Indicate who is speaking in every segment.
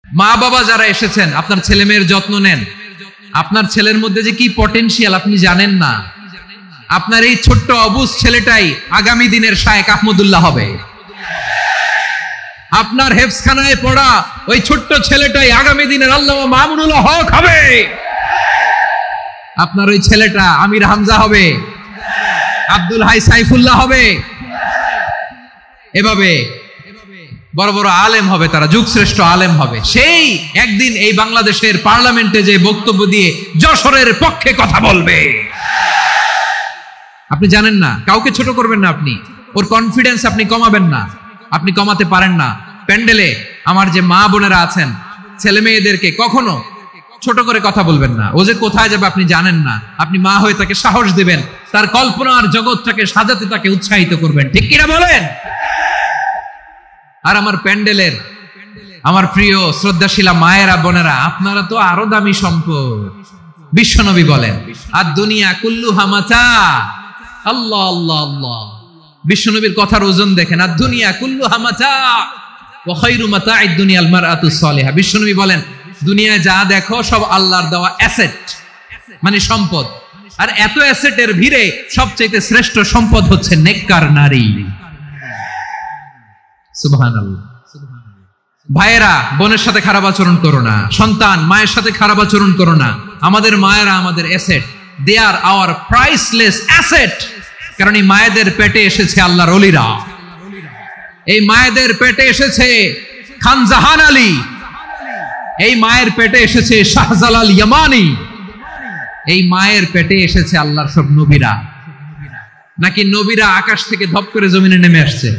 Speaker 1: মা বাবা যারা এসেছেন, আপনার ছেলে মেয়ের যত্ন নেন। আপনার ছেলের মধ্যে যে কি পটেনশিয়াল আপনি জানেন না। আপনার এই ছোট্ট অবুজ ছেলেটাই আগামী দিনের শায়েখ আহমদুল্লাহ হবে। আপনার হেফজখানায় পড়া ওই ছোট্ট ছেলেটাই আগামী দিনের আল্লামা মামুনুল হক হবে। আপনার ওই ছেলেটা আমির হামজা হবে, আব্দুল হাই সাইফুল্লাহ হবে। এভাবে বড় বড় আলেম হবে, তারা যুগশ্রেষ্ঠ আলেম হবে। সেই একদিন এই বাংলাদেশের পার্লামেন্টে যে বক্তব্য দিয়ে যশোরের পক্ষে কথা বলবে। আপনি জানেন না, কাউকে ছোট করবেন না আপনি। ওর কনফিডেন্স আপনি কমাবেন না, আপনি কমাতে পারেন না। প্যান্ডেলে আমার যে মা বোনেরা আছেন, ছেলে মেয়েদেরকে কখনো ছোট করে কথা বলবেন না। ও যে কোথায় যাবে আপনি জানেন না। আপনি মা হয়ে তাকে সাহস দিবেন, তার কল্পনার জগৎটাকে সাজাতে তাকে উৎসাহিত করবেন। ঠিক কিনা বলেন? আর আমার প্যান্ডেলের আমার প্রিয় শ্রদ্ধাশীলা মায়েরা বোনেরা, আপনারা তো আরো দামি সম্পদ। বিশ্বনবী বলেন, আর দুনিয়া কুল্লুহা মাতা। আল্লাহ আল্লাহ আল্লাহ, বিশ্বনবীর কথার ওজন দেখেন। আর দুনিয়া কুল্লুহা মাতা ওয়া খায়রু মাতা'আদ দুনিয়াল মারআতুস সালিহা। বিশ্বনবী বলেন, দুনিয়ায় যা দেখো সব আল্লাহর দেওয়া অ্যাসেট, মানে সম্পদ। আর এত অ্যাসেটের ভিড়ে সবচেয়ে শ্রেষ্ঠ সম্পদ হচ্ছে নেককার নারী। সুবহানাল্লাহ। ভাইয়েরা বোনের সাথে খারাপ আচরণ করো না, সন্তান মায়ের সাথে খারাপ আচরণ করো না। আমাদের মায়েরা আমাদের asset, they are our priceless asset. কারণ এই মায়েদের পেটে এসেছে আল্লাহর ওলিরা, এই মায়েদের পেটে এসেছে খান জাহান আলী, এই মায়ের পেটে এসেছে শাহজালাল ইয়ামানি, এই মায়ের পেটে এসেছে আল্লাহর সব নবীরা। নাকি নবীরা আকাশ থেকে ধপ করে জমিনে নেমে আসছে?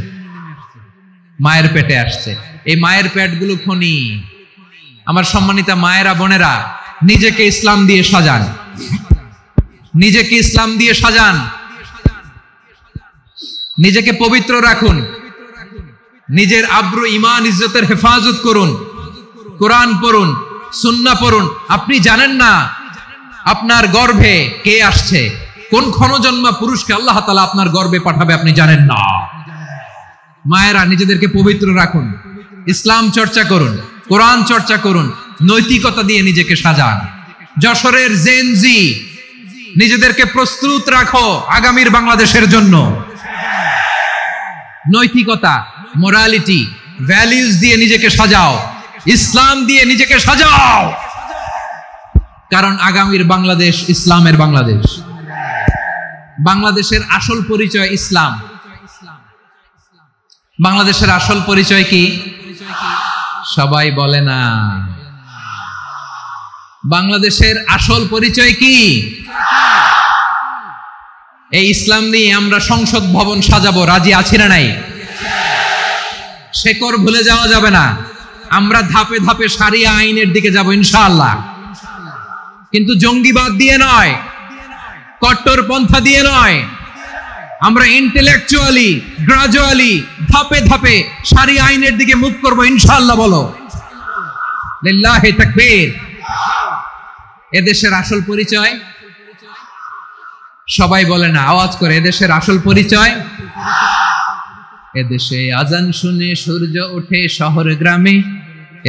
Speaker 1: মায়ের পেটে আসছে। এই মায়ের পেটগুলো খনি। আমার সম্মানিতা মায়েরা বোনেরা, নিজেকে ইসলাম দিয়ে সাজান, নিজেকে ইসলাম দিয়ে সাজান, নিজেকে পবিত্র রাখুন, নিজের আব্রু ইমান ইজ্জতের হেফাজত করুন, কোরআন পড়ুন, সুন্নাহ পড়ুন। আপনি জানেন না আপনার গর্ভে কে আসছে, কোন ক্ষণজন্মা পুরুষকে আল্লাহ তাআলা আপনার গর্ভে পাঠাবে আপনি জানেন না। মায়েরা নিজেদেরকে পবিত্র রাখুন, ইসলাম চর্চা করুন, কোরআন চর্চা করুন, নৈতিকতা দিয়ে নিজেকে সাজান। যশোরের জেনজি, নিজেদেরকে প্রস্তুত রাখো আগামীর বাংলাদেশের জন্য। নৈতিকতা, মোরালিটি, ভ্যালিউজ দিয়ে নিজেকে সাজাও, ইসলাম দিয়ে নিজেকে সাজাও। কারণ আগামীর বাংলাদেশ ইসলামের বাংলাদেশ। বাংলাদেশের আসল পরিচয় ইসলাম। বাংলাদেশের আসল পরিচয় কি? সবাই বলে না। বাংলাদেশের আসল পরিচয় কি? এই ইসলাম নিয়ে আমরা সংসদ ভবন সাজাবো, রাজি আছি না নাই? শেকড় ভুলে যাওয়া যাবে না। আমরা ধাপে ধাপে শারিয়া আইনের দিকে যাব ইনশাআল্লাহ, কিন্তু জঙ্গিবাদ দিয়ে নয়, কট্টরপন্থা দিয়ে নয়। আমরা ইন্টেলেকচুয়ালি, গ্রাজুয়ালি, ধাপে ধাপে শারিয়া আইনের দিকে মুভ করবো ইনশাআল্লাহ। বলো লিল্লাহি তাকবীর। এদেশের আসল পরিচয় সবাই বলে না, আওয়াজ করে। এদেশের আসল পরিচয়, এদেশে আজান শুনে সূর্য ওঠে শহর গ্রামে,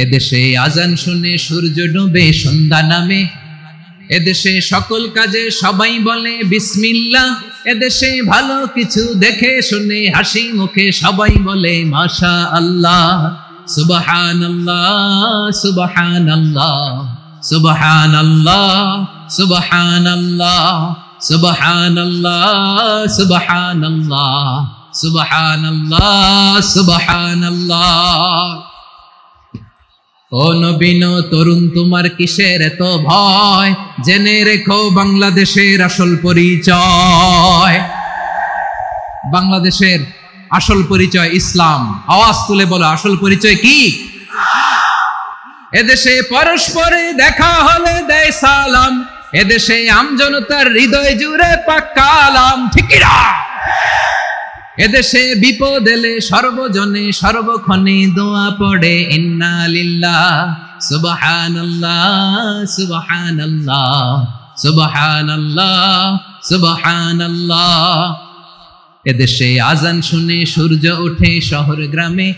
Speaker 1: এদেশে আজান শুনে সূর্য ডুবে সন্ধ্যা নামে, এদেশে সকল কাজে সবাই বলে বিসমিল্লাহ, এদেশে ভালো কিছু দেখে শুনে হাসি মুখে সবাই বলে মাশা আল্লাহ, সুবহানাল্লাহ সুবহানাল্লাহ সুবহানাল্লাহ সুবহানাল্লাহ সুবহানাল্লাহ সুবহানাল্লাহ সুবহানাল্লাহ সুবহানাল্লাহ। ও নবীন তরুণ, তোমার কিসের এত ভয়? জেনে রেখো বাংলাদেশের আসল পরিচয়। বাংলাদেশের আসল পরিচয় ইসলাম। আওয়াজ তুলে বলো, আসল পরিচয় কি? এদেশে পরস্পরে দেখা হলে দেয় সালাম, এদেশে আমজনতার হৃদয় জুড়ে পাক্কা আলাম। ঠিক কি না? এদেশে বিপদ এলে সর্বজনে সর্বক্ষণে দোয়া পড়ে ইন্না লিল্লাহ সুবহানাল্লাহ সুবহানাল্লাহ সুবহানাল্লাহ সুবহানাল্লাহ। এদেশে আজান শুনে সূর্য ওঠে শহর গ্রামে,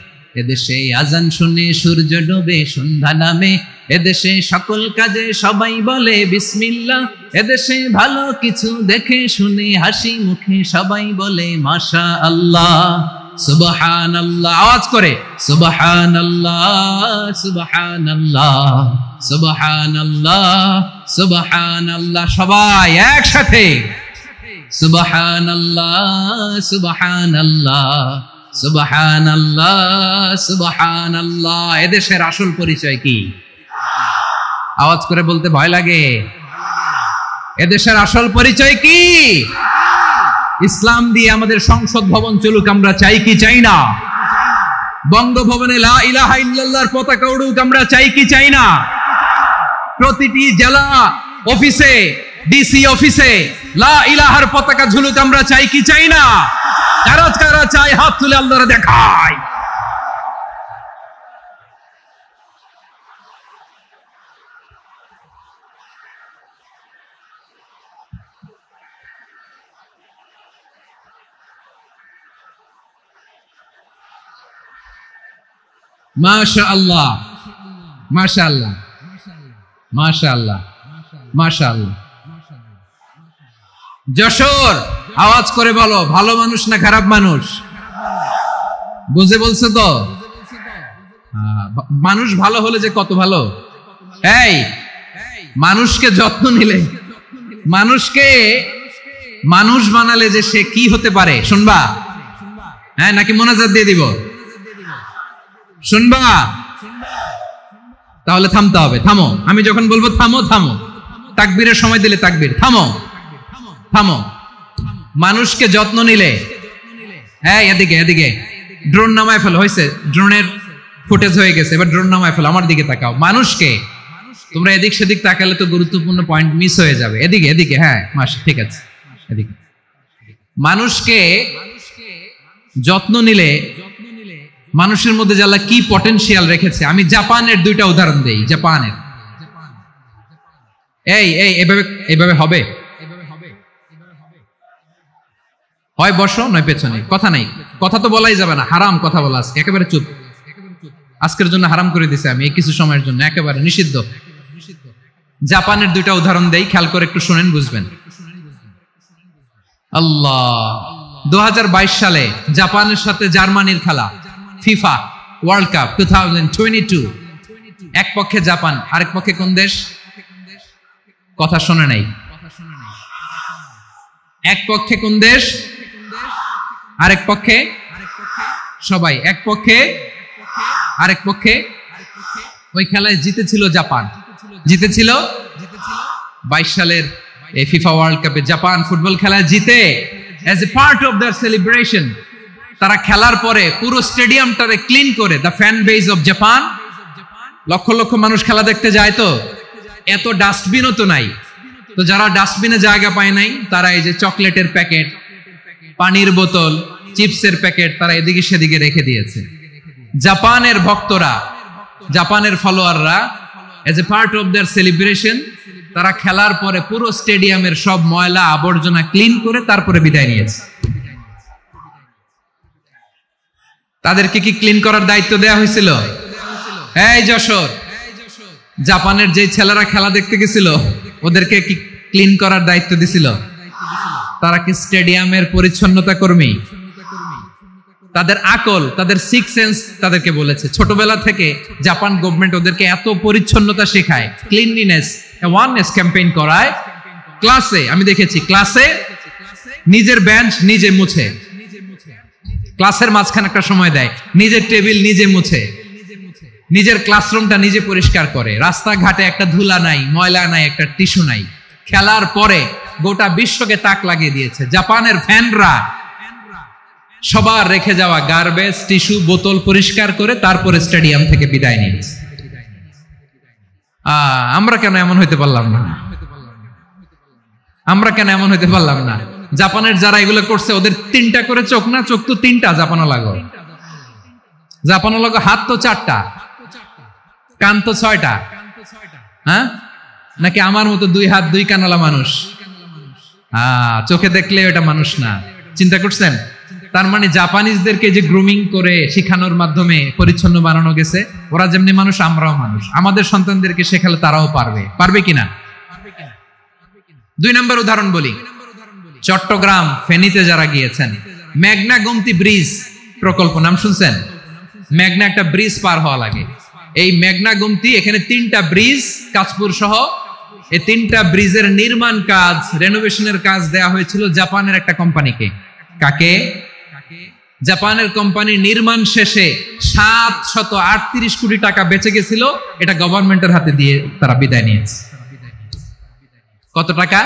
Speaker 1: এদেশে আজান শুনে সূর্য ডোবে সন্ধ্যা নামে, এদেশে সকল কাজে সবাই বলে বিসমিল্লাহ, এদেশে ভালো কিছু দেখে শুনে হাসি মুখে সবাই বলে মাশা আল্লাহ, সুবহানাল্লাহ। আওয়াজ করে সুবহানাল্লাহ, সুবহানাল্লাহ, সুবহানাল্লাহ, সুবহানাল্লাহ। সবাই একসাথে সুবহানাল্লাহ, সুবহানাল্লাহ, সুবহানাল্লাহ, সুবহানাল্লাহ। এদেশের আসল পরিচয় কি? আওয়াজ করে বলতে ভয় লাগে। এদেশের আসল পরিচয় কি? ইসলাম দিয়ে আমাদের সংসদ ভবন চলুক, আমরা চাই কি চাই না? বঙ্গভবনে লা ইলাহা ইল্লাল্লাহর পতাকা উড়ুক, আমরা চাই কি চাই না? প্রতিটি জেলা অফিসে, ডিসি অফিসে লা ইলাহার পতাকা ঝুলুক, আমরা চাই কি চাই না? কারা কারা চাই হাত তুলে আল্লাহরে দেখায়। মাশাআল্লাহ, মাশাআল্লাহ, মাশাআল্লাহ, মাশাআল্লাহ। যশোর, আওয়াজ করে বলো, ভালো মানুষ না খারাপ মানুষ? বুঝে বলছে তো? মানুষ ভালো হলে যে কত ভালো। এই মানুষকে যত্ন নিলে, মানুষকে মানুষ বানালে যে সে কি হতে পারে শুনবা? হ্যাঁ, নাকি মোনাজাত দিয়ে দিব? শুনবা? তাহলে থামতে হবে। থামো, আমি যখন বলবো থামো থামো, তাকবীরের সময় দিলে তাকবীর। থামো থামো। মানুষকে যত্ন নিলে, হ্যাঁ এদিকে এদিকে, ড্রোন নামায় ফেলো। হয়েছে, ড্রোনের ফুটেজ হয়ে গেছে, এবার ড্রোন নামায় ফেলো। আমার দিকে তাকাও। মানুষকে, তোমরা এদিক সেদিক তাকালে তো গুরুত্বপূর্ণ পয়েন্ট মিস হয়ে যাবে। এদিকে এদিকে, হ্যাঁ ঠিক আছে, এদিকে। মানুষকে যত্ন নিলে মানুষের মধ্যে যে আল্লাহ কি পটেনশিয়াল রেখেছে। আমি জাপানের দুইটা উদাহরণ দেই। জাপানের এইভাবে হবে, হয় বসো নয় পেছনে, কথা নাই, কথা তো বলাই যাবে না, হারাম কথা বলা। আজকে একেবারে চুপ, আজকের জন্য হারাম করে দিছে আমি, এই কিছু সময়ের জন্য একেবারে নিষিদ্ধ। জাপানের দুইটা উদাহরণ দেই, খেয়াল করে একটু শুনেন, বুঝবেন। আল্লাহ, 2022 সালে জাপানের সাথে জার্মানির খেলা, ফিফা ওয়ার্ল্ড কাপ 2022। এক পক্ষে জাপান, আরেক পক্ষে কোন দেশ? কথা শোনে নাই। এক পক্ষে কোন দেশ, আরেক পক্ষে সবাই। এক পক্ষে আরেক পক্ষে। ওই খেলায় জিতেছিল জাপান, জিতেছিল 22 সালের এই ফিফা ওয়ার্ল্ড কাপে। জাপান ফুটবল খেলায় জিতে, as a part of their celebration, তারা খেলার পরে পুরো স্টেডিয়ামটারে ক্লিন করে, the fan base of Japan. Lakh lakh মানুষ খেলা দেখতে যায়, তো এত ডাস্টবিনও তো নাই। তো যারা ডাস্টবিনে জায়গা পায় নাই, তারা এই যে চকলেটের প্যাকেট, পানির বোতল, চিপসের প্যাকেট তারা এদিকে সেদিকে রেখে দিয়েছে। জাপানের ভক্তরা, জাপানের ফলোয়াররা, as a part of their celebration, তারা খেলার পরে পুরো স্টেডিয়ামের সব ময়লা আবর্জনা ক্লিন করে তারপরে বিদায় নিয়েছে। তাদেরকে কি ক্লিন করার দায়িত্ব দেয়া হয়েছিল? এই যশোর, জাপানের যে ছেলেরা খেলা দেখতে গেছিল, ওদেরকে কি ক্লিন করার দায়িত্ব দিছিল? তারা কি স্টেডিয়ামের পরিচ্ছন্নতা কর্মী? তাদের আকল, তাদের সিক্স সেন্স তাদেরকে বলেছে। ছোটবেলা থেকে জাপান গভর্নমেন্ট ওদেরকে এত পরিচ্ছন্নতা শেখায়, ক্লিনলিনেস অ্যাওয়ারনেস ক্যাম্পেইন করায়। ক্লাসে আমি দেখেছি, ক্লাসে নিজের বেঞ্চ নিজে মুছে, ক্লাসের মাঝখানে একটা সময় দেয়, নিজের টেবিল নিজে মুছে, নিজের ক্লাসরুমটা নিজে পরিষ্কার করে। রাস্তাঘাটে একটা ধুলা নাই, ময়লা নাই, একটা টিস্যু নাই। খেলার পরে গোটা বিশ্বকে তাক লাগিয়ে দিয়েছে। জাপানের ফ্যানরা সবার রেখে যাওয়া গার্বেজ, টিস্যু, বোতল পরিষ্কার করে তারপরে স্টেডিয়াম থেকে বিদায় নিয়েছে। আমরা কেন এমন হইতে পারলাম না? আমরা কেন এমন হইতে পারলাম না? জাপানের যারা এগুলো করছে, ওদের 3টা করে চোখ না? চোখ তো 3টা, জাপানো লাগো। জাপানো লাগো, হাত তো 4টা, কান তো 6টা। হ্যাঁ, নাকি আমার মতো 2 হাত 2 কানওয়ালা মানুষ? চোখে দেখলে ওটা মানুষ না। চিন্তা করছেন? তার মানে জাপানিজদেরকে যে গ্রুমিং করে শিখানোর মাধ্যমে পরিচ্ছন্ন বানানো গেছে, ওরা যেমনি মানুষ আমরাও মানুষ, আমাদের সন্তানদেরকে শেখালে তারাও পারবে। পারবে কিনা? 2 নম্বর উদাহরণ বলি। চট্টগ্রাম ফেনীতে যারা গিয়েছেন, মেঘনা গোমতী ব্রিজ প্রকল্প নাম শুনছেন? মেঘনা একটা ব্রিজ পার হওয়া লাগে। এই মেঘনা গোমতী, এখানে 3টা ব্রিজ কাঁচপুর সহ, এই 3টা ব্রিজের নির্মাণ কাজ, রেনোভেশনের কাজ দেয়া হয়েছিল জাপানের একটা কোম্পানিকে। কাকে? জাপানের কোম্পানি। নির্মাণ শেষে 738 কোটি টাকা বেঁচে গেছিল, এটা গভর্নমেন্টের হাতে দিয়ে তারা বিদায় নিয়েছে। কত টাকা?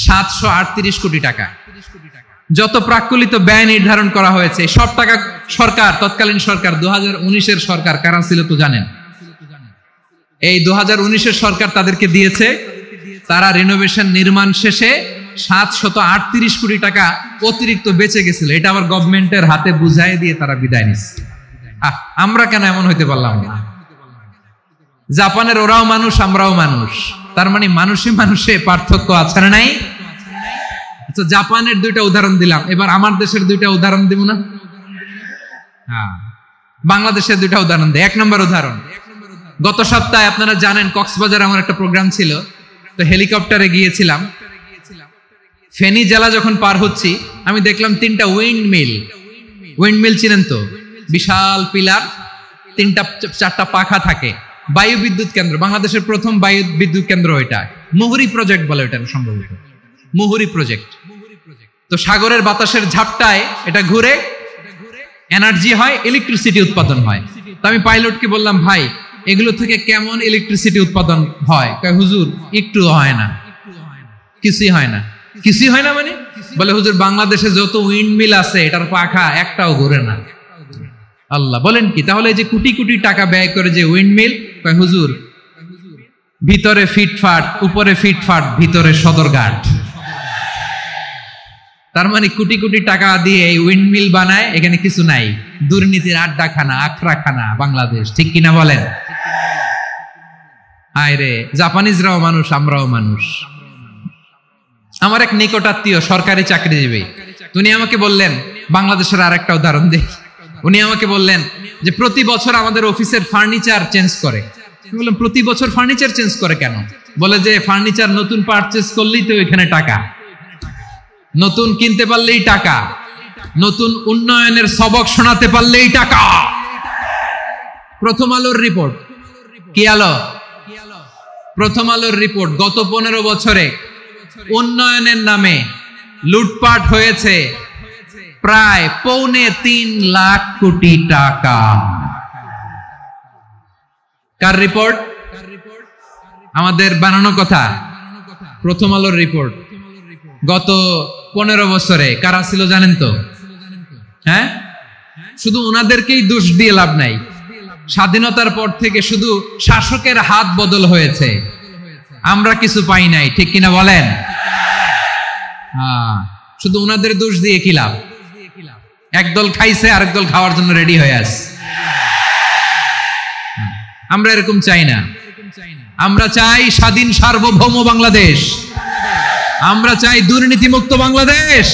Speaker 1: 738 কোটি টাকা। যত প্রাক্কলিত ব্যয় নির্ধারণ করা হয়েছে সব টাকা সরকার, তৎকালীন সরকার 2019-এর সরকার, কারা ছিল তো জানেন? এই 2019-এর সরকার তাদেরকে দিয়েছে। তারা রিনোভেশন নির্মাণ শেষে 738 কোটি টাকা অতিরিক্ত বেঁচে গেছিল, এটা আবার গভর্নমেন্টের হাতে বুঝাই দিয়ে তারা বিদায় নিচ্ছে। আমরা কেন এমন হইতে পারলাম না? জাপানের ওরাও মানুষ, আমরাও মানুষ, তার মানে মানুষে মানুষে পার্থক্য আছে না নাই? আচ্ছা, জাপানের 2টা উদাহরণ দিলাম, এবার আমার দেশের 2টা উদাহরণ দিব না? হ্যাঁ, বাংলাদেশের 2টা উদাহরণ দেয়। 1 নম্বর উদাহরণ, গত সপ্তাহে আপনারা জানেন কক্সবাজার আমার একটা প্রোগ্রাম ছিল, তো হেলিকপ্টারে গিয়েছিলাম। ফেনী জেলা যখন পার হচ্ছি, আমি দেখলাম 3টা উইন্ডমিল চিনেন তো? বিশাল পিলার, 3টা-4টা পাখা থাকে। বায়ু বিদ্যুৎ কেন্দ্র, বাংলাদেশের প্রথম বায়ু বিদ্যুৎ কেন্দ্র এটা। মুহুরী প্রজেক্ট বলে এটা সম্ভবত, মুহুরী প্রজেক্ট। তো সাগরের বাতাসের ঝাপটায় এটা ঘুরে এনার্জি হয়, ইলেকট্রিসিটি উৎপাদন হয়। তো আমি পাইলটকে বললাম, ভাই এগুলো থেকে কেমন ইলেকট্রিসিটি উৎপাদন হয়? কয়, হুজুর একটু হয় না, কিছুই হয় না। কিছুই হয় না মানে? বলে, হুজুর বাংলাদেশে যত উইন্ডমিল আছে এটার পাখা একটাও ঘুরে না। আল্লাহ, বলেন কি? তাহলে যে কোটি কোটি টাকা ব্যয় করে যে উইন্ডমিল, কয় হুজুর ভিতরে ফিটফাট, উপরে ফিটফাট, ভিতরে সদরঘাট। তার মানে কোটি কোটি টাকা দিয়ে এই উইন্ডমিল বানায়, এখানে কিছু নাই। দুর্নীতির আড্ডাখানা, আখড়াখানা বাংলাদেশ, ঠিক কিনা বলেন? আয় রে, জাপানিজরাও মানুষ, আমরাও মানুষ। আমার এক নিকটাত্মীয় সরকারি চাকরিজীবী, উনি আমাকে বললেন, বাংলাদেশের আর একটা উদাহরণ দিই। উনি আমাকে বললেন যে প্রতি বছর আমাদের অফিসের ফার্নিচার চেঞ্জ করে। বললাম, প্রতি বছর ফার্নিচার চেঞ্জ করে কেন? বলে যে ফার্নিচার নতুন পারচেজ করলেই তো এখানে টাকা, নতুন কিনতে পারলেই টাকা, নতুন উন্নয়নের সবক শোনাতে পারলেই টাকা। প্রথম আলোর রিপোর্ট, কি আলো? প্রথম আলোর রিপোর্ট, গত 15 বছরে উন্নয়নের নামে লুটপাট হয়েছে প্রায় 3.25 লাখ কোটি টাকা। কার রিপোর্ট? আমাদের বানানো কথা। প্রথম আলোর রিপোর্ট। গত 15 বছরে কারা ছিল জানেন তো? হ্যাঁ, শুধু ওনাদেরকেই দোষ দিয়ে লাভ নাই। স্বাধীনতার পর থেকে শুধু শাসকের হাত বদল হয়েছে, আমরা কিছু পাই নাই, ঠিক কিনা বলেন? শুধু ওনাদের দোষ দিয়ে কি লাভ? একদল খাইছে, আরেক দল খাওয়ার জন্য রেডি হয়ে আছে। আমরা এরকম চাই না। আমরা চাই স্বাধীন সার্বভৌম বাংলাদেশ। আমরা চাই দুর্নীতিমুক্ত বাংলাদেশ।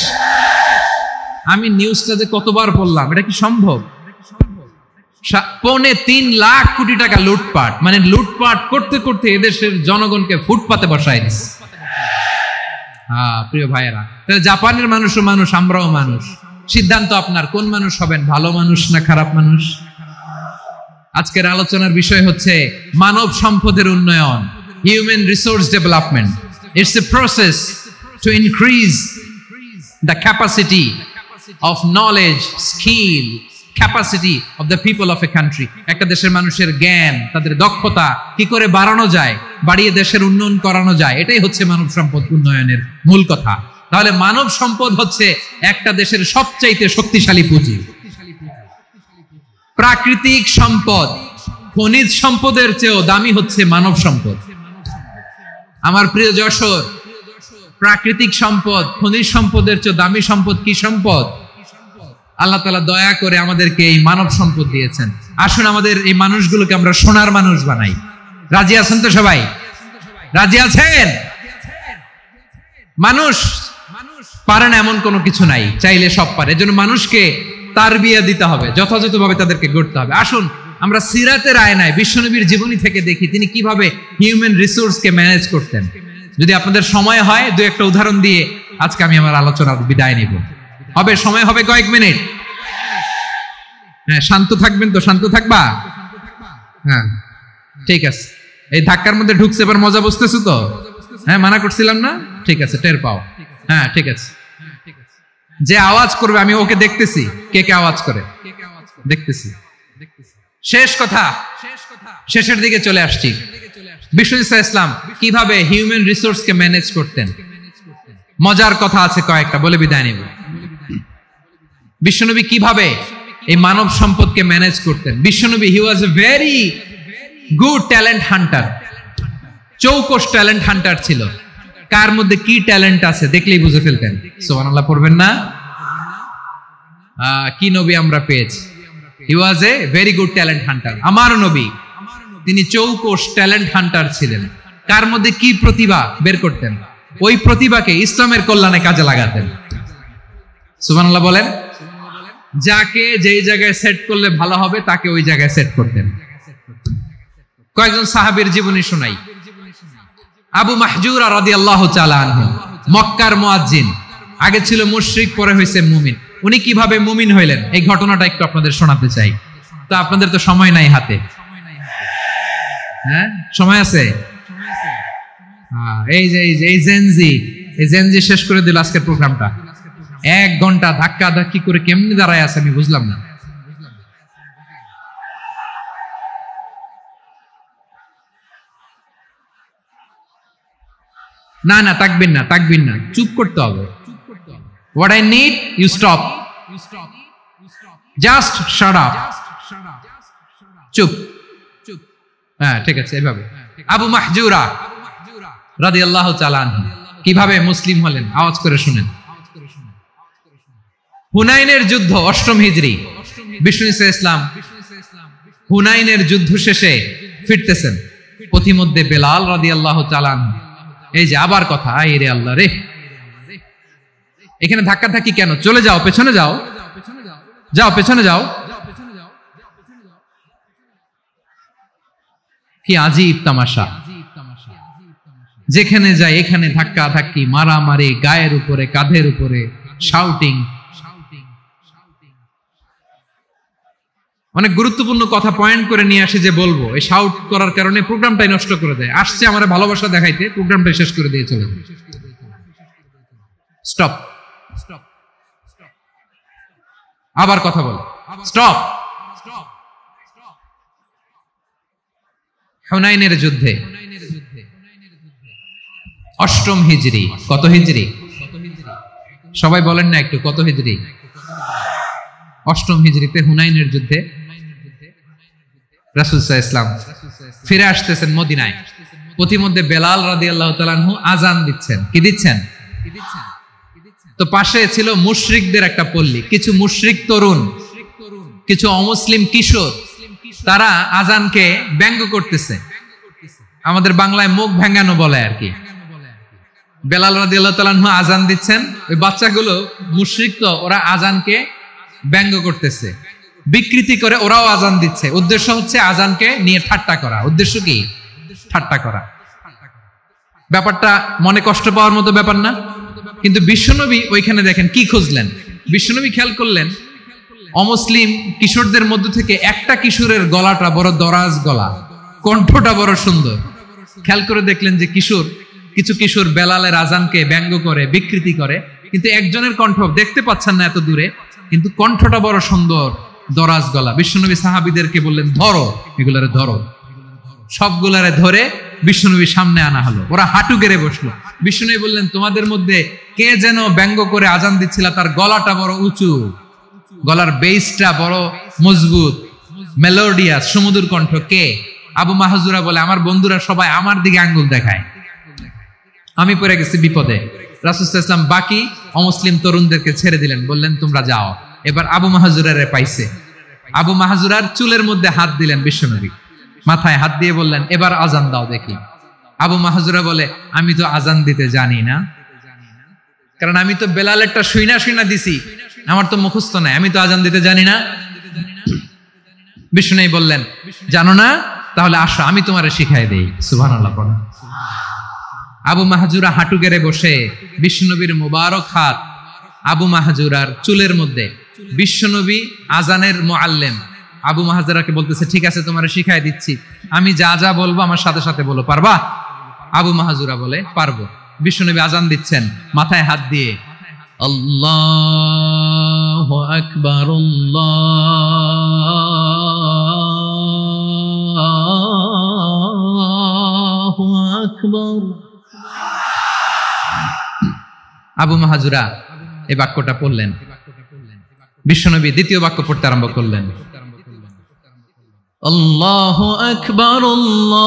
Speaker 1: আমি নিউজটা যে কতবার পড়লাম, এটা কি সম্ভব? 3.25 লাখ কোটি টাকা লুটপাট, মানে লুটপাট করতে করতে এদেশের জনগণকে ফুটপাতে বসায় দিচ্ছে। প্রিয় ভাইয়েরা, জাপানের মানুষও মানুষ, আমরাও মানুষ। সিদ্ধান্ত আপনার, কোন মানুষ হবেন, ভালো মানুষ না খারাপ মানুষ? আজকের আলোচনার বিষয় হচ্ছে মানব সম্পদের উন্নয়ন, human resource development. It's a process to increase the capacity of knowledge, skill, capacity of the people of a country. একটা দেশের মানুষের জ্ঞান, তাদের দক্ষতা কি করে বাড়ানো যায়, বাড়িয়ে দেশের উন্নয়ন করানো যায়, এটাই হচ্ছে মানব সম্পদ উন্নয়নের মূল কথা। তাহলে মানব সম্পদ হচ্ছে একটা দেশের সবচাইতে শক্তিশালী পুঁজি। প্রাকৃতিক সম্পদ, খনিজ সম্পদের চেয়েও দামি হচ্ছে মানব সম্পদ। আমার প্রিয় যশোর, প্রাকৃতিক সম্পদ, খনিজ সম্পদের চেয়ে দামি সম্পদ কি সম্পদ? আল্লাহ তাআলা দয়া করে আমাদেরকে এই মানব সম্পদ দিয়েছেন। আসুন আমাদের এই মানুষগুলোকে আমরা সোনার মানুষ বানাই। রাজি আছেন তো সবাই? রাজি আছেন? মানুষ পারে না এমন কোনো কিছু নাই, চাইলে সব পারে। এজন্য মানুষকে তারবিয়া দিতে হবে, যথাযথভাবে তাদেরকে গড়তে হবে। আসুন আমরা সিরাতের আয়নায় বিশ্বনবীর জীবনী থেকে দেখি তিনি কিভাবে হিউম্যান রিসোর্সকে ম্যানেজ করতেন। যদি আপনাদের সময় হয় দু একটা উদাহরণ দিয়ে আজকে আমি আমার আলোচনার বিদায় নিব। হবে সময় হবে কয়েক মিনিট? হ্যাঁ, শান্ত থাকবেন তো? শান্ত থাকবা? হ্যাঁ ঠিক আছে। এই ধাক্কার মধ্যে ঢুকছে, এবার মজা বুঝতেছো তো? হ্যাঁ, মানা করছিলাম না? ঠিক আছে, টের পাও। হ্যাঁ ঠিক আছে। যে আওয়াজ করবে আমি ওকে দেখতেছি, কে কে আওয়াজ করে দেখতেছি। শেষ কথা, শেষের দিকে চলে আসছি। বিশ্বনবী সাল্লাল্লাহু আলাইহি ওয়াসাল্লাম কিভাবে হিউম্যান রিসোর্সকে ম্যানেজ করতেন, মজার কথা আছে কয়েকটা, বলে বিদায় নেব। বিশ্বনবী কিভাবে এই মানব সম্পদকে ম্যানেজ করতেন। বিশ্বনবী he was a very good talent hunter, চৌকস ট্যালেন্ট হান্টার ছিল। কার মধ্যে কি ট্যালেন্ট আছে দেখলেই বুঝে ফেলতেন। সুবহানাল্লাহ পড়বেন না? কি নবী আমরা পেয়েছি! He was a very good talent hunter. আমার নবী তিনি চৌকস ট্যালেন্ট হান্টার ছিলেন। কার মধ্যে কি প্রতিভা বের করতেন, ওই প্রতিভাকে ইসলামের কল্যাণে কাজে লাগাতেন। সুবহানাল্লাহ বলেন। যাকে যেই জায়গায় সেট করলে ভালো হবে তাকে ওই জায়গায় সেট করতেন। কয়েকজন সাহাবীর জীবনী শোনাই। আবু মাহজুরা রাদিয়াল্লাহু তাআলা আনহু, মক্কার মুয়াজ্জিন, আগে ছিল মুশরিক, পরে হয়েছে মুমিন। উনি কিভাবে মুমিন হইলেন এই ঘটনাটা একটু আপনাদের শোনাতে চাই। তো আপনাদের তো সময় নাই হাতে। হ্যাঁ সময় আছে? এই জেনজি শেষ করে দিল আজকের প্রোগ্রামটা। 1 ঘন্টা ধাক্কা ধাক্কি করে কেমনি দাঁড়ায় আছে আমি বুঝলাম না। না না, তাকবির না, তাকবির না, চুপ করতে হবে। What I need, you stop. Just shut up. চুপ। হ্যাঁ ঠিক আছে, এভাবে। আবু মাহজুরা রাদিয়াল্লাহু তাআলা আনহু কিভাবে মুসলিম হলেন আওয়াজ করে শুনেন। হুনাইনের যুদ্ধ 8ম হিজরি, বিশ্বনবী সাল্লাল্লাহু আলাইহি ওয়াসাল্লাম হুনাইনের যুদ্ধ শেষে ফিরতেছেন। পথিমধ্যে বেলাল রাদিয়াল্লাহু তাআলা আনহু, এই যে আবার কথা, আয় রে আল্লাহ রে, এখানে ধাক্কা ধাক্কি কেন? চলে যাও, পেছনে যাও, যাও পেছনে যাও। কি আজীব তামাশা! যেখানে যায় এখানে ধাক্কা ধাক্কি, মারামারি, গায়ের উপরে কাঁধের উপরে, শাউটিং। অনেক গুরুত্বপূর্ণ কথা পয়েন্ট করে নিয়ে আসি যে বলবো, এই শাউট করার কারণে প্রোগ্রামটাই নষ্ট করে দেয়। আসছে আমার ভালোবাসা দেখাইতে, প্রোগ্রামটাই শেষ করে দিয়ে চলে যায়। স্টপ। আবার কথা বল, স্টপ। হুনাইনের যুদ্ধে 8ম হিজরি। কত হিজরি? সবাই বলেন না একটু, কত হিজরি? 8ম হিজরিতে হুনাইনের যুদ্ধে রাসূল সাল্লাল্লাহু আলাইহি ওয়াসাল্লাম ফিরে আসতেছেন মদিনায়। পথিমধ্যে বেলাল রাদিয়াল্লাহু তাআলা আনহু আযান দিচ্ছেন। কি দিচ্ছেন? তো পাশে ছিল মুশরিকদের একটা পল্লী, কিছু মুশরিক তরুণ, কিছু অমুসলিম কিশোর, তারা আযানকে ব্যঙ্গ করতেছে। আমাদের বাংলায় মুখ ভেঙ্গানো বলে আর কি। বেলাল রাদিয়াল্লাহু তাআলা আনহু আযান দিচ্ছেন, ওই বাচ্চাগুলো মুশরিক, তো ওরা আযানকে ব্যঙ্গ করতেছে, বিকৃতি করে ওরাও আযান দিচ্ছে। উদ্দেশ্য হচ্ছে আযানকে নিয়ে ঠাট্টা করা। উদ্দেশ্য কি? ঠাট্টা করা। ব্যাপারটা মনে কষ্ট পাওয়ার মতো ব্যাপার না? কিন্তু বিশ্বনবী ওইখানে দেখেন কি খুঁজলেন। বিশ্বনবী খেয়াল করলেন অমুসলিম কিশোরদের মধ্য থেকে একটা কিশোরের গলাটা বড় দরাজ গলা, কণ্ঠটা বড় সুন্দর। খেয়াল করে দেখলেন যে কিছু কিশোর বেলালের আযানকে ব্যঙ্গ করে, বিকৃতি করে, কিন্তু একজনের কণ্ঠ দেখতে পাচ্ছেন না এত দূরে, কিন্তু কণ্ঠটা বড় সুন্দর, দরাজ গলা। বিশ্বনবী সাহাবীদেরকে বললেন, ধরো এগুলারে, ধরো। সবগুলারে ধরে বিশ্বনবীর সামনে আনা হলো। ওরা হাঁটু গেড়ে বসলো। বিশ্বনবী বললেন, তোমাদের মধ্যে কে যেন ব্যঙ্গ করে আযান দিচ্ছিল, তার গলাটা বড় উঁচু, গলার বেসটা বড় মজবুত, মেলোডিয়াস, সুমধুর কণ্ঠ। কে? আবু মাহজুরা বলে, আমার বন্ধুরা সবাই আমার দিকে আঙ্গুল দেখায়, আমি পড়ে গেছি বিপদে। রাসূল সাল্লাল্লাহু আলাইহি ওয়াসাল্লাম বাকি অমুসলিম তরুণদেরকে ছেড়ে দিলেন, বললেন তোমরা যাও। এবার আবু মাহজুরারে পাইছে। আবু মাহজুরার চুলের মধ্যে হাত দিলেন বিশ্বনবী, মাথায় হাত দিয়ে বললেন, এবার আযান দাও দেখি। আবু মাহজুরা বলে, আমি তো আযান দিতে জানি না। কারণ আমি তো বেলালেরটা শুইনা দিছি, আমার তো মুখস্থ নাই, আমি তো আজান দিতে জানি না। বিষ্ণু বললেন, জানো না? তাহলে আসো, আমি তোমারে শিখাই দেই। সুবহানাল্লাহ পড়ো। আবু মাহজুরা হাঁটু গেড়ে বসে বিশ্বনবীর মুবারক হাত আবু মাহজুরার চুলের মধ্যে। বিশ্বনবী আজানের মুআল্লিম, আবু মাহজুরাকে বলতেছে, ঠিক আছে তোমারে শিখাই দিচ্ছি, আমি যা যা বলবো আমার সাথে সাথে বলো, পারবা? আবু মাহজুরা বলে, পারবো। বিশ্বনবী আজান দিচ্ছেন, মাথায় হাত দিয়ে আল্লাহু আকবার, আল্লাহু আকবার। আবু মাহজুরা এই বাক্যটা পড়লেন। বিশ্বনবী দ্বিতীয় বাক্য পড়তে আরম্ভ করলেন, আল্লাহু আকবার, আল্লাহু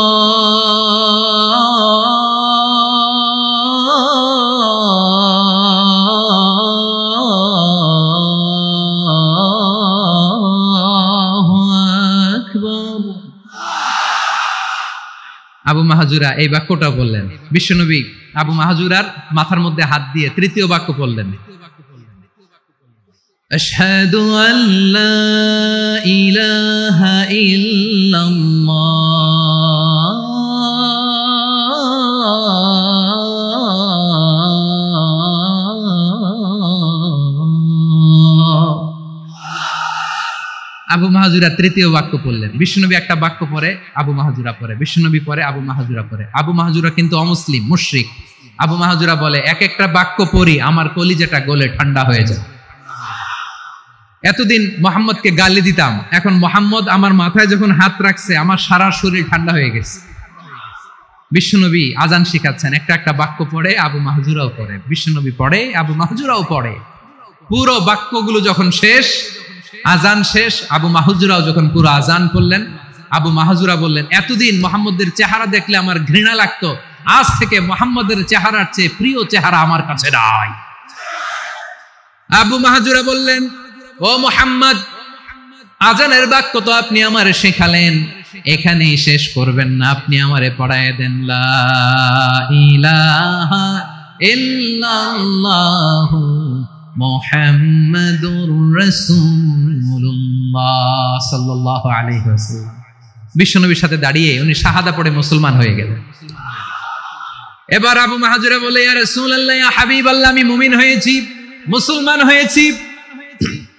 Speaker 1: আকবার। আবু মাহজুরা এই বাক্যটা বললেন। বিশ্বনবী আবু মাহজুরার মাথার মধ্যে হাত দিয়ে তৃতীয় বাক্য বললেন, আশহাদু আল্লা ইলাহা ইল্লাল্লাহ। আবু মাহজুরা তৃতীয় বাক্য পড়লেন। বিশ্বনবী একটা বাক্য পরে আবু মাহজুরা পরে, বিশ্বনবী পরে আবু মাহজুরা পরে। আবু মাহজুরা কিন্তু অমুসলিম, মুশরিক। আবু মাহজুরা বলে, এক একটা বাক্য পড়ি আমার কলিজাটা গলে ঠান্ডা হয়ে যায়। এতদিন মোহাম্মদকে গালি দিতাম, এখন মোহাম্মদ আমার মাথায় যখন হাত রাখছে আমার সারা শরীর ঠান্ডা হয়ে গেছে। বিশ্বনবী আজান শিখাচ্ছেন, একটা একটা বাক্য পড়ে আবু মাহজুরাও পড়ে, বিশ্বনবী পড়ে, আবু মাহজুরাও পড়ে। পুরো বাক্যগুলো যখন শেষ, আজান শেষ, আবু মাহজুরাও যখন পুরো আজান পড়লেন, আবু মাহজুরা বললেন, এতদিন মোহাম্মদের চেহারা দেখলে আমার ঘৃণা লাগতো, আজ থেকে মোহাম্মদের চেহারার চেয়ে প্রিয় চেহারা আমার কাছে নাই। আবু মাহজুরা বললেন, ও মুহাম্মদ, আজানের বাক্য তো আপনি আমারে শেখালেন, এখানেই শেষ করবেন না, আপনি আমারে পড়ায় দেন লা ইলাহা ইল্লাল্লাহু মুহাম্মাদুর রাসূলুল্লাহ সাল্লাল্লাহু আলাইহি ওয়াসাল্লাম। বিশ্বনবীর সাথে দাঁড়িয়ে উনি শাহাদা পড়ে মুসলমান হয়ে গেলেন। এবার আবু মাহজুরা বলে, ইয়া রাসূলুল্লাহ, ইয়া হাবিবাল্লাহ, আমি মুমিন হয়েছি, মুসলমান হয়েছি।